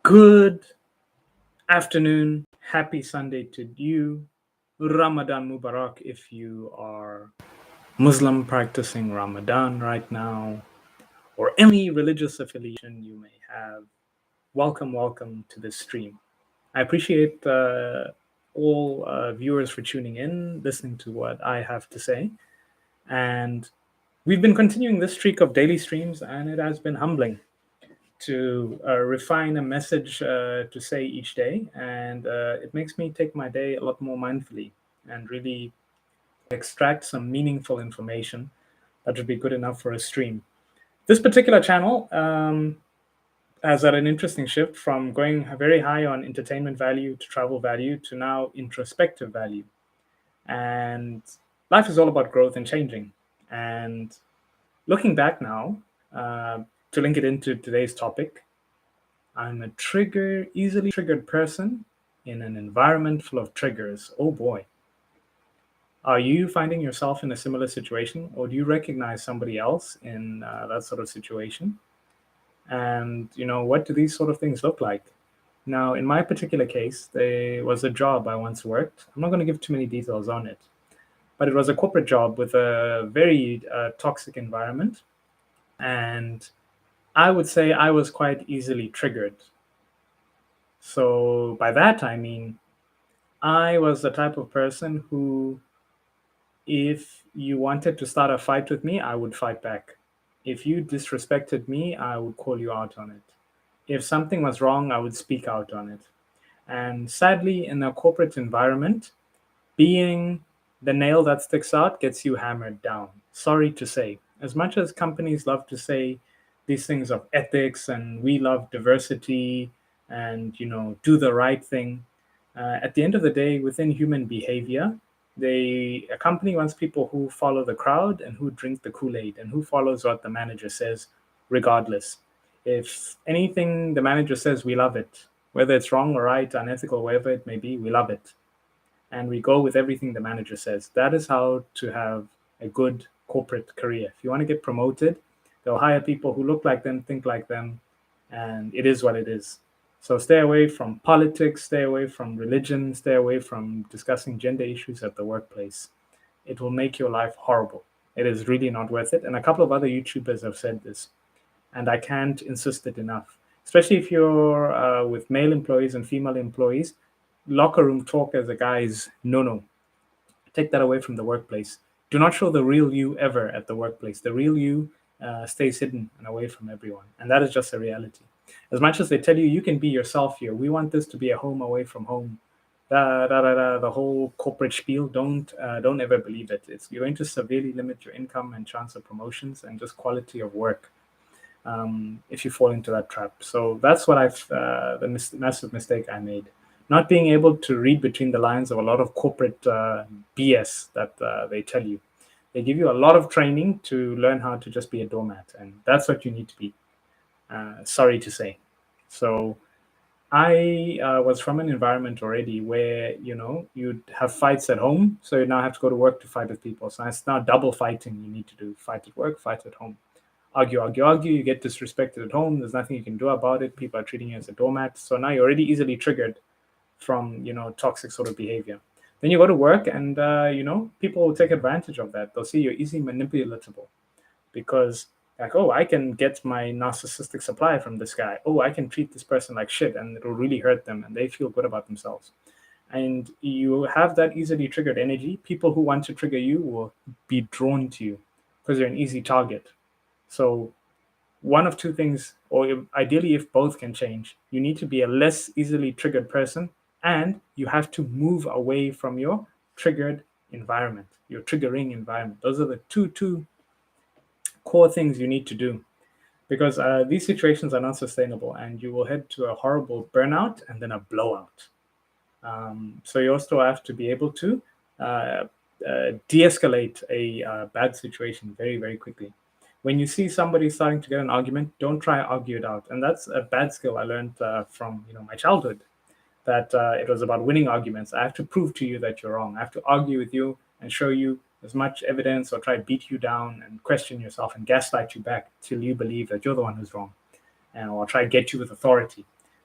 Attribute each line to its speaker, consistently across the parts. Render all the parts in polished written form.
Speaker 1: Good afternoon. Happy Sunday to you. Ramadan Mubarak if you are Muslim practicing Ramadan right now, or any religious affiliation you may have. Welcome to this stream. I appreciate all viewers for tuning in, listening to what I have to say. And we've been continuing this streak of daily streams, and it has been humbling to refine a message to say each day. And it makes me take my day a lot more mindfully and really extract some meaningful information that would be good enough for a stream. This particular channel has had an interesting shift from going very high on entertainment value to travel value to now introspective value. And life is all about growth and changing. And looking back now, to link it into today's topic, I'm a easily triggered person in an environment full of triggers. Oh boy. Are you finding yourself in a similar situation, or do you recognize somebody else in that sort of situation? And, what do these sort of things look like? Now, in my particular case, there was a job I once worked. I'm not going to give too many details on it, but it was a corporate job with a very toxic environment. And I would say I was quite easily triggered. So by that, I mean, I was the type of person who, if you wanted to start a fight with me, I would fight back. If you disrespected me, I would call you out on it. If something was wrong, I would speak out on it. And sadly, in a corporate environment, being the nail that sticks out gets you hammered down. Sorry to say. As much as companies love to say these things of ethics and we love diversity and, do the right thing, at the end of the day, within human behavior, a company wants people who follow the crowd and who drink the Kool-Aid and who follows what the manager says, regardless. If anything the manager says, we love it. Whether it's wrong or right, unethical, whatever it may be, we love it. And we go with everything the manager says. That is how to have a good corporate career. If you want to get promoted, they'll hire people who look like them, think like them, and it is what it is. So stay away from politics, stay away from religion, stay away from discussing gender issues at the workplace. It will make your life horrible. It is really not worth it. And a couple of other YouTubers have said this, and I can't insist it enough. Especially if you're with male employees and female employees, locker room talk as a guy is no. Take that away from the workplace. Do not show the real you ever at the workplace. The real you stays hidden and away from everyone. And that is just a reality. As much as they tell you can be yourself here, we want this to be a home away from home. The whole corporate spiel, don't ever believe it. You're going to severely limit your income and chance of promotions and just quality of work if you fall into that trap. So that's what the massive mistake I made. Not being able to read between the lines of a lot of corporate BS that they tell you. They give you a lot of training to learn how to just be a doormat, and that's what you need to be. Sorry to say. So I was from an environment already where, you'd have fights at home, so you now have to go to work to fight with people. So it's now double fighting you need to do. Fight at work, fight at home. Argue, you get disrespected at home. There's nothing you can do about it. People are treating you as a doormat. So now you're already easily triggered from, toxic sort of behavior. Then you go to work and, people will take advantage of that. They'll see you're easily manipulatable because like, oh, I can get my narcissistic supply from this guy. Oh, I can treat this person like shit and it'll really hurt them and they feel good about themselves. And you have that easily triggered energy. People who want to trigger you will be drawn to you because you're an easy target. So one of two things, or ideally if both can change, you need to be a less easily triggered person and you have to move away from your triggered environment, your triggering environment. Those are the two core things you need to do because these situations are not sustainable and you will head to a horrible burnout and then a blowout. So you also have to be able to de-escalate a bad situation very, very quickly. When you see somebody starting to get an argument, don't try to argue it out. And that's a bad skill I learned from my childhood, that it was about winning arguments. I have to prove to you that you're wrong. I have to argue with you and show you as much evidence or try to beat you down and question yourself and gaslight you back till you believe that you're the one who's wrong. And I'll try to get you with authority.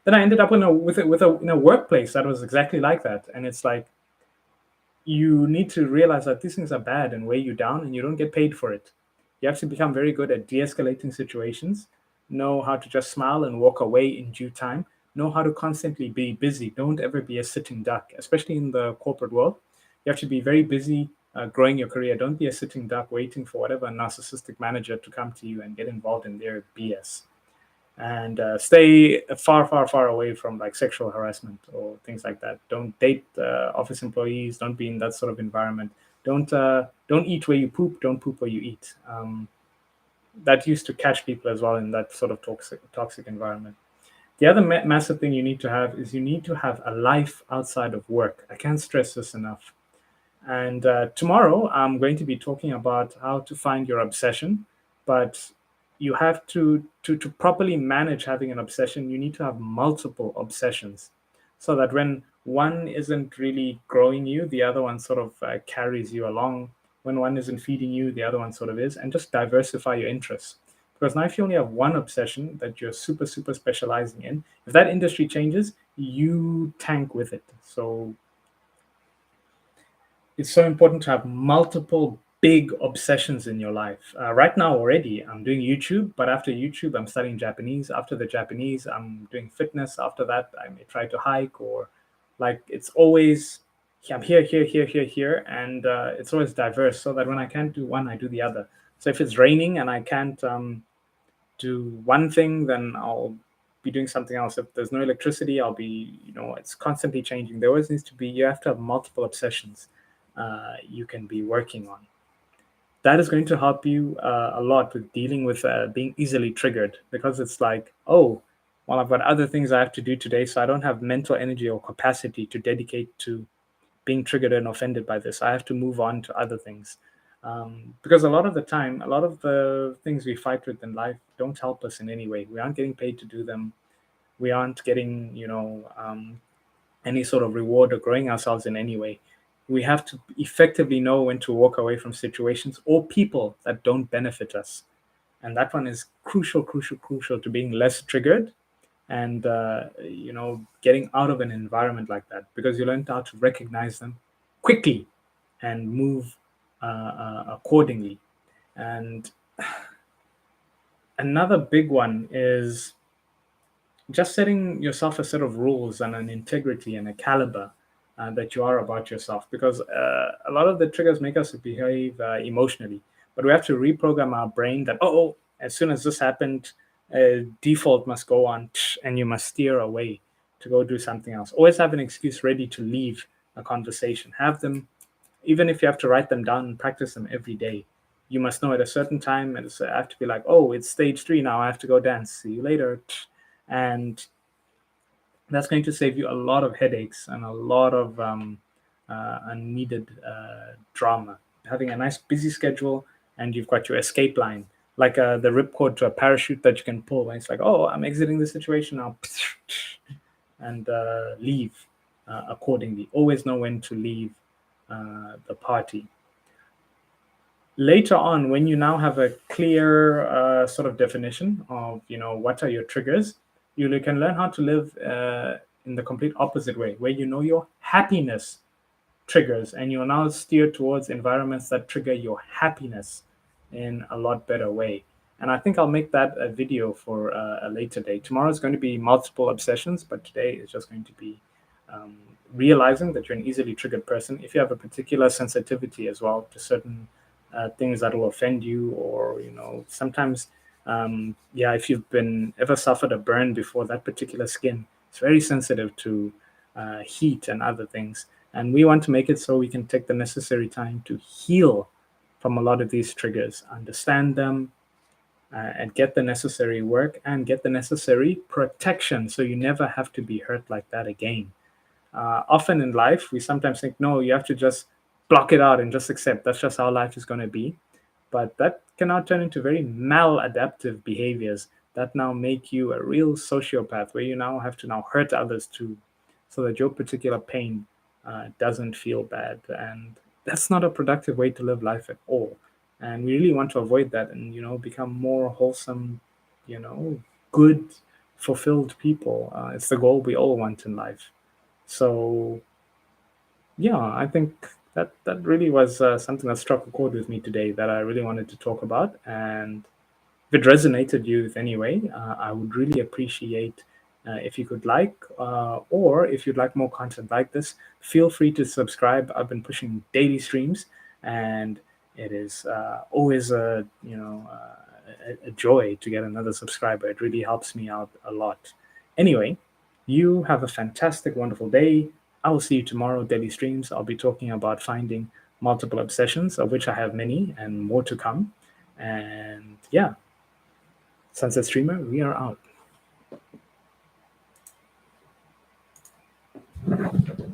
Speaker 1: Then I ended up in a workplace that was exactly like that, and it's like you need to realize that these things are bad and weigh you down, and you don't get paid for it. You have to become very good at de-escalating situations, know how to just smile and walk away in due time, know how to constantly be busy. Don't ever be a sitting duck, especially in the corporate world. You have to be very busy growing your career. Don't be a sitting duck waiting for whatever narcissistic manager to come to you and get involved in their BS. And stay far, far, far away from like sexual harassment or things like that. Don't date office employees. Don't be in that sort of environment. Don't eat where you poop. Don't poop where you eat. That used to catch people as well in that sort of toxic environment. The other massive thing you need to have is you need to have a life outside of work. I can't stress this enough. And tomorrow, I'm going to be talking about how to find your obsession. But you have to properly manage having an obsession. You need to have multiple obsessions, so that when one isn't really growing you, the other one sort of carries you along. When one isn't feeding you, the other one sort of is, and just diversify your interests. Because now, if you only have one obsession that you're super, super specializing in, if that industry changes, you tank with it. So it's so important to have multiple big obsessions in your life. Right now, already, I'm doing YouTube, but after YouTube, I'm studying Japanese. After the Japanese, I'm doing fitness. After that, I may try to hike, or like it's always I'm here, here, here, here, here, and it's always diverse, so that when I can't do one, I do the other. So if it's raining and I can't do one thing, then I'll be doing something else. If there's no electricity, I'll be, it's constantly changing. There always needs to be, you have to have multiple obsessions you can be working on. That is going to help you a lot with dealing with being easily triggered, because it's like, oh, well, I've got other things I have to do today, so I don't have mental energy or capacity to dedicate to being triggered and offended by this. I have to move on to other things. Because a lot of the time, a lot of the things we fight with in life don't help us in any way. We aren't getting paid to do them. We aren't getting, any sort of reward or growing ourselves in any way. We have to effectively know when to walk away from situations or people that don't benefit us. And that one is crucial, crucial, crucial to being less triggered and, getting out of an environment like that, because you learn how to recognize them quickly and move accordingly. And another big one is just setting yourself a set of rules and an integrity and a caliber that you are about yourself, because a lot of the triggers make us behave emotionally, but we have to reprogram our brain that, oh, as soon as this happened, default must go on, and you must steer away to go do something else. Always have an excuse ready to leave a conversation. Have them, even if you have to write them down and practice them every day. You must know at a certain time, and I have to be like, oh, it's stage 3 now, I have to go dance, see you later. And that's going to save you a lot of headaches and a lot of unneeded drama. Having a nice busy schedule, and you've got your escape line, like the ripcord to a parachute that you can pull. And it's like, oh, I'm exiting the situation now, and leave accordingly. Always know when to leave the party. Later on, when you now have a clear sort of definition of, what are your triggers, you can learn how to live in the complete opposite way, where you know your happiness triggers, and you'll now steer towards environments that trigger your happiness in a lot better way. And I think I'll make that a video for a later day. Tomorrow is going to be multiple obsessions, but today is just going to be um, realizing that you're an easily triggered person. If you have a particular sensitivity as well to certain things that will offend you, or sometimes, if you've been ever suffered a burn before, that particular skin, it's very sensitive to heat and other things. And we want to make it so we can take the necessary time to heal from a lot of these triggers, understand them, and get the necessary work and get the necessary protection, so you never have to be hurt like that again. Often in life, we sometimes think, no, you have to just block it out and just accept that's just how life is going to be. But that can now turn into very maladaptive behaviors that now make you a real sociopath, where you now have to now hurt others too, so that your particular pain doesn't feel bad. And that's not a productive way to live life at all. And we really want to avoid that, and become more wholesome, good, fulfilled people. It's the goal we all want in life. So yeah, I think that really was something that struck a chord with me today that I really wanted to talk about. And if it resonated you with any way, I would really appreciate if you could like, or if you'd like more content like this, feel free to subscribe. I've been pushing daily streams, and it is always a joy to get another subscriber. It really helps me out a lot. Anyway, you have a fantastic, wonderful day. I will see you tomorrow, daily streams. I'll be talking about finding multiple obsessions, of which I have many and more to come. And yeah, Sunset Streamer, we are out.